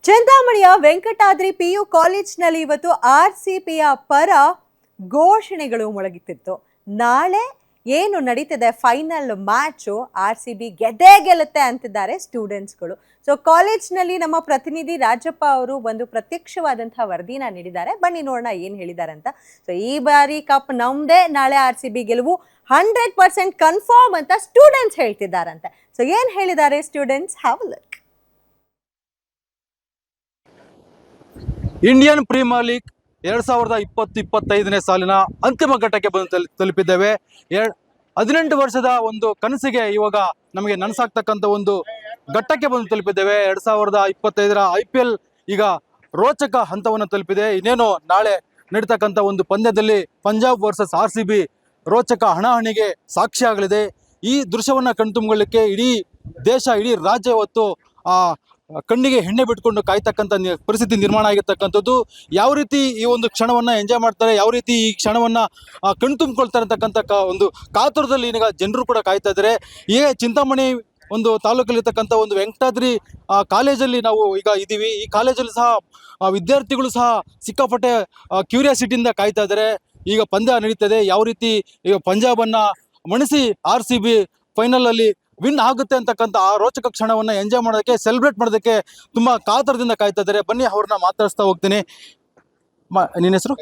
ಚಿಂತಾಮಣಿಯ Venkatadri PU ಕಾಲೇಜ್ನಲ್ಲಿ ಇವತ್ತು ಆರ್ಸಿಬಿಯ ಪರ ಘೋಷಣೆಗಳು ಮೊಳಗುತ್ತಿತ್ತು. ನಾಳೆ ಏನು ನಡೀತಿದೆ ಫೈನಲ್ ಮ್ಯಾಚು ಆರ್ಸಿಬಿ ಗೆದ್ದೇ ಗೆಲ್ಲುತ್ತೆ ಅಂತಿದ್ದಾರೆ ಸ್ಟೂಡೆಂಟ್ಸ್ಗಳು. ಸೊ ಕಾಲೇಜ್ನಲ್ಲಿ ನಮ್ಮ ಪ್ರತಿನಿಧಿ ರಾಜಪ್ಪ ಅವರು ಒಂದು ಪ್ರತ್ಯಕ್ಷವಾದಂತಹ ವರದಿನ ನೀಡಿದ್ದಾರೆ. ಬನ್ನಿ ನೋಡೋಣ ಏನು ಹೇಳಿದ್ದಾರೆ ಅಂತ. ಸೊ ಈ ಬಾರಿ ಕಪ್ ನಮ್ದೇ, ನಾಳೆ ಆರ್ಸಿಬಿ ಗೆಲುವು 100% ಕನ್ಫರ್ಮ್ ಅಂತ ಸ್ಟೂಡೆಂಟ್ಸ್ ಹೇಳ್ತಿದ್ದಾರಂತೆ. ಸೊ ಏನು ಹೇಳಿದ್ದಾರೆ students, have a look. Indian premier league 2020-25ನೇ ಸಾಲಿನ ಅಂತಿಮ ಘಟ್ಟಕ್ಕೆ ಬಂದು ತಲುಪಿದ್ದೇವೆ. 18 ವರ್ಷದ ಒಂದು ಕನಸಿಗೆ ಇವಾಗ ನಮಗೆ ನನಸಾಗ್ತಕ್ಕಂಥ ಒಂದು ಘಟ್ಟಕ್ಕೆ ಬಂದು ತಲುಪಿದ್ದೇವೆ. 2025ರ IPL ಈಗ ರೋಚಕ ಹಂತವನ್ನು ತಲುಪಿದೆ. ಇನ್ನೇನು ನಾಳೆ ನಡೀತಕ್ಕಂಥ ಒಂದು ಪಂದ್ಯದಲ್ಲಿ ಪಂಜಾಬ್ ವರ್ಸಸ್ RCB ರೋಚಕ ಹಣಾಹಣಿಗೆ ಸಾಕ್ಷಿಯಾಗಲಿದೆ. ಈ ದೃಶ್ಯವನ್ನು ಕಣ್ತುಂಬಿಕೊಳ್ಳಿಕ್ಕೆ ಇಡೀ ದೇಶ, ಇಡೀ ರಾಜ್ಯ ಇವತ್ತು ಕಣ್ಣಿಗೆ ಎಣ್ಣೆ ಬಿಟ್ಕೊಂಡು ಕಾಯ್ತಕ್ಕಂಥ ಪರಿಸ್ಥಿತಿ ನಿರ್ಮಾಣ ಆಗಿರ್ತಕ್ಕಂಥದ್ದು. ಯಾವ ರೀತಿ ಈ ಒಂದು ಕ್ಷಣವನ್ನು ಎಂಜಾಯ್ ಮಾಡ್ತಾರೆ, ಯಾವ ರೀತಿ ಈ ಕ್ಷಣವನ್ನು ಕಣ್ತುಂಬಿಕೊಳ್ತಾರೆ ಅಂತಕ್ಕಂಥ ಒಂದು ಕಾತುರದಲ್ಲಿ ಈಗ ಜನರು ಕೂಡ ಕಾಯ್ತಾ ಇದ್ದಾರೆ. ಈಗ ಚಿಂತಾಮಣಿ ಒಂದು ತಾಲೂಕಲ್ಲಿರ್ತಕ್ಕಂಥ ಒಂದು ವೆಂಕಟಾದ್ರಿ ಕಾಲೇಜಲ್ಲಿ ನಾವು ಈಗ ಇದ್ದೀವಿ. ಈ ಕಾಲೇಜಲ್ಲಿ ಸಹ ವಿದ್ಯಾರ್ಥಿಗಳು ಸಹ ಸಿಕ್ಕಾಪಟ್ಟೆ ಕ್ಯೂರಿಯಾಸಿಟಿಯಿಂದ ಕಾಯ್ತಾ ಇದ್ದಾರೆ. ಈಗ ಪಂದ್ಯ ನಡೀತದೆ, ಯಾವ ರೀತಿ ಈಗ ಪಂಜಾಬನ್ನು ಮಣಿಸಿ RCB ಫೈನಲಲ್ಲಿ ವಿನ್ ಆಗುತ್ತೆ ಅಂತಕ್ಕಂಥ ಆ ರೋಚಕ ಕ್ಷಣವನ್ನು ಎಂಜಾಯ್ ಮಾಡೋದಕ್ಕೆ, ಸೆಲೆಬ್ರೇಟ್ ಮಾಡೋದಕ್ಕೆ ತುಂಬ ಕಾತರದಿಂದ ಕಾಯ್ತಾ ಇದ್ದಾರೆ. ಬನ್ನಿ ಅವ್ರನ್ನ ಮಾತಾಡಿಸ್ತಾ ಹೋಗ್ತೀನಿ. ನಿನ್ನ ಹೆಸರು?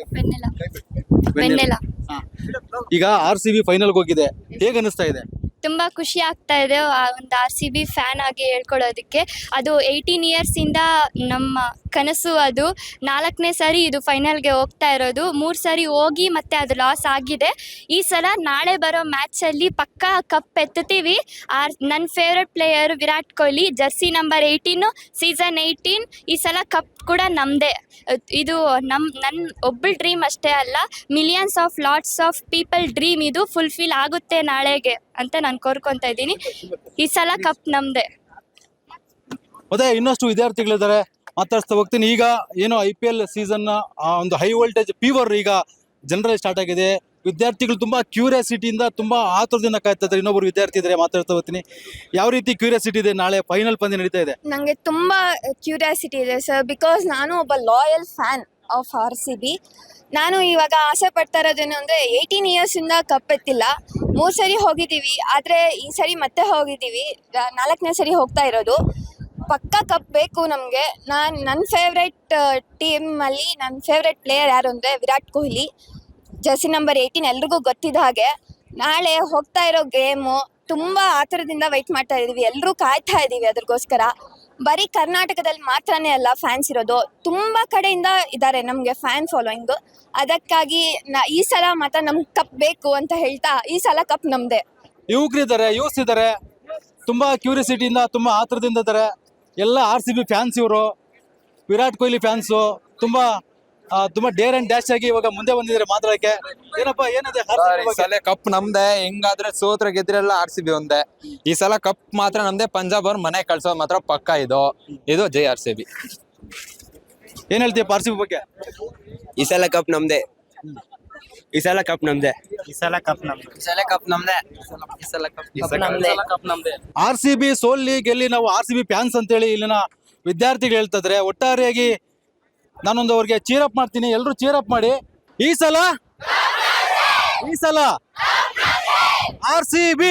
ಈಗ RCB ಫೈನಲ್ಗೆ ಹೋಗಿದೆ, ಹೇಗೆ ಅನಿಸ್ತಾ ಇದೆ? ತುಂಬ ಖುಷಿ ಆಗ್ತಾ ಇದೆ ಒಂದು RCB ಫ್ಯಾನ್ ಆಗಿ ಹೇಳ್ಕೊಳ್ಳೋದಕ್ಕೆ. ಅದು 18 ಇಯರ್ಸಿಂದ ನಮ್ಮ ಕನಸು. ಅದು 4ನೇ ಸಾರಿ ಇದು ಫೈನಲ್ಗೆ ಹೋಗ್ತಾ ಇರೋದು. 3 ಸಾರಿ ಹೋಗಿ ಮತ್ತೆ ಅದು ಲಾಸ್ ಆಗಿದೆ. ಈ ಸಲ ನಾಳೆ ಬರೋ ಮ್ಯಾಚಲ್ಲಿ ಪಕ್ಕಾ ಕಪ್ ಎತ್ತುತ್ತೀವಿ. ನನ್ನ favourite player Virat Kohli, Jersey number 18, season 18. ಈ ಸಲ ಕಪ್ ಕೂಡ ನಮ್ಮದೇ. ಇದು ನನ್ನ ಒಬ್ಬಳ ಡ್ರೀಮ್ ಅಷ್ಟೇ ಅಲ್ಲ, millions of lots of people dream ಇದು ಫುಲ್ಫಿಲ್ ಆಗುತ್ತೆ ನಾಳೆಗೆ ಅಂತ ನಾನು ಕೋರ್ಕೊತಾ ಇದ್ದೀನಿ. ಈ ಸಲ ಕಪ್ ನಮ್ದೆ. ಅದೇ ಇನ್ನಷ್ಟು ವಿದ್ಯಾರ್ಥಿಗಳಿದ್ದಾರೆ, ಮಾತಾಡ್ಸ್ತಾ ಹೋಗ್ತೀನಿ. ಈಗ ಏನು IPL ಸೀಸನ್ ಒಂದು ಹೈ ವೋಲ್ಟೇಜ್ ಫೀವರ್ ಈಗ ಜನರಲ್ಲಿ ಸ್ಟಾರ್ಟ್ ಆಗಿದೆ. ವಿದ್ಯಾರ್ಥಿಗಳು ತುಂಬಾ ಕ್ಯೂರಿಯಾಸಿಟಿಯಿಂದ, ತುಂಬಾ ಆತುರದಿಂದ ಕಾಯ್ತಾ ಇದ್ದಾರೆ. ಇನ್ನೊಬ್ಬರು ವಿದ್ಯಾರ್ಥಿ ಇದ್ದಾರೆ, ಮಾತಾಡ್ತಾ ಹೋಗ್ತೀನಿ. ಯಾವ ರೀತಿ ಕ್ಯೂರಿಯಾಸಿಟಿ ಇದೆ? ನಾಳೆ ಫೈನಲ್ ಪಂದ್ಯ ನಡೀತಾ ಇದೆ. ನನಗೆ ತುಂಬಾ ಕ್ಯೂರಿಯಾಸಿಟಿ ಇದೆ ಸರ್, ಬಿಕಾಸ್ ನಾನು ಒಬ್ಬ ಲಾಯಲ್ ಫ್ಯಾನ್ ಆಫ್ RCB. ನಾನು ಇವಾಗ ಆಸೆ ಪಡ್ತಾ ಇರೋದೇನು ಅಂದರೆ 18 ಇಯರ್ಸಿಂದ ಕಪ್ ಎತ್ತಿಲ್ಲ. 3 ಸರಿ ಹೋಗಿದ್ದೀವಿ, ಆದರೆ ಈ ಸರಿ ಮತ್ತೆ ಹೋಗಿದ್ದೀವಿ. 4ನೇ ಸರಿ ಹೋಗ್ತಾ ಇರೋದು. ಪಕ್ಕಾ ಕಪ್ ಬೇಕು ನಮಗೆ. ನನ್ನ ಫೇವ್ರೆಟ್ ಟೀಮಲ್ಲಿ ನನ್ನ ಫೇವ್ರೆಟ್ ಪ್ಲೇಯರ್ ಯಾರು ಅಂದರೆ ವಿರಾಟ್ ಕೊಹ್ಲಿ, ಜರ್ಸಿ ನಂಬರ್ 18 ಎಲ್ರಿಗೂ ಗೊತ್ತಿದ್ದ ಹಾಗೆ. ನಾಳೆ ಹೋಗ್ತಾ ಇರೋ ಗೇಮು ತುಂಬ ಆತುರದಿಂದ ವೆಯ್ಟ್ ಮಾಡ್ತಾ ಇದ್ದೀವಿ, ಎಲ್ಲರೂ ಕಾಯ್ತಾ ಇದ್ದೀವಿ ಅದ್ರಗೋಸ್ಕರ. ಬರೀ ಕರ್ನಾಟಕದಲ್ಲಿ ಮಾತ್ರನೇ ಅಲ್ಲ ಫ್ಯಾನ್ಸ್ ಇರೋದು, ತುಂಬ ಕಡೆಯಿಂದ ಇದ್ದಾರೆ ನಮಗೆ ಫ್ಯಾನ್ ಫಾಲೋಯಿಂಗು. ಅದಕ್ಕಾಗಿ ಈ ಸಲ ಮಾತ್ರ ನಮ್ಗೆ ಕಪ್ ಬೇಕು ಅಂತ ಹೇಳ್ತಾ ಈ ಸಲ ಕಪ್ ನಮ್ಮದೇ. ಯುವಕರಿದ್ದಾರೆ, ಯೂಸ್ ಇದ್ದಾರೆ, ತುಂಬಾ ಕ್ಯೂರಿಯಾಸಿಟಿಯಿಂದ, ತುಂಬಾ ಆತುರದಿಂದ ಇದ್ದಾರೆ. ಎಲ್ಲ RCB ಫ್ಯಾನ್ಸ್ ಇವರು, ವಿರಾಟ್ ಕೊಹ್ಲಿ ಫ್ಯಾನ್ಸು. ತುಂಬಾ ಡೇರ್ ಅಂಡ್ ಡ್ಯಾಶ್ ಆಗಿ ಇವಾಗ ಮುಂದೆ ಬಂದಿದ್ದಾರೆ ಮಾತಾಡಕ್ಕೆ. ಏನಪ್ಪ ಏನಿದೆ? ಈ ಸಲ ಕಪ್ ನಮ್ದೆ. ಹೆಂಗಾದ್ರೆ ಸೋತ್ರ ಗೆದ್ರೆಲ್ಲ RCB ಒಂದೇ. ಈ ಸಲ ಕಪ್ ಮಾತ್ರ ನಮ್ದೆ. ಪಂಜಾಬ್ ಅವ್ರ ಮನೆ ಕಳ್ಸೋದು ಮಾತ್ರ ಪಕ್ಕ. ಇದು ಜೈ RCB. ಏನ್ ಹೇಳ್ತೀಯ RCB ಬಗ್ಗೆ? ಈ ಸಲ ಕಪ್ ನಮ್ದೆ. ಈ ಸಲ ಕಪ್ ನಮ್ದೆ. ಈ ಸಲ ಕಪ್ ನಮ್ದೆ. ಈ ಸಲ ಕಪ್ ನಮ್ದೆ. ಈ ಸಲ ಕಪ್ ನಮ್ದೆ. RCB ಸೋಲ್ಲಿ ಗೆಲ್ಲಿ ನಾವು RCB ಫ್ಯಾನ್ಸ್ ಅಂತೇಳಿ ಇಲ್ಲಿನ ವಿದ್ಯಾರ್ಥಿಗಳು ಹೇಳ್ತಾ ಇದ್ದಾರೆ. ಒಟ್ಟಾರೆಯಾಗಿ ನಾನೊಂದು ಅವ್ರಿಗೆ ಚೀರಪ್ ಮಾಡ್ತೀನಿ, ಎಲ್ಲರೂ ಚೀರಪ್ ಮಾಡಿ. ಈ ಸಲ RCB.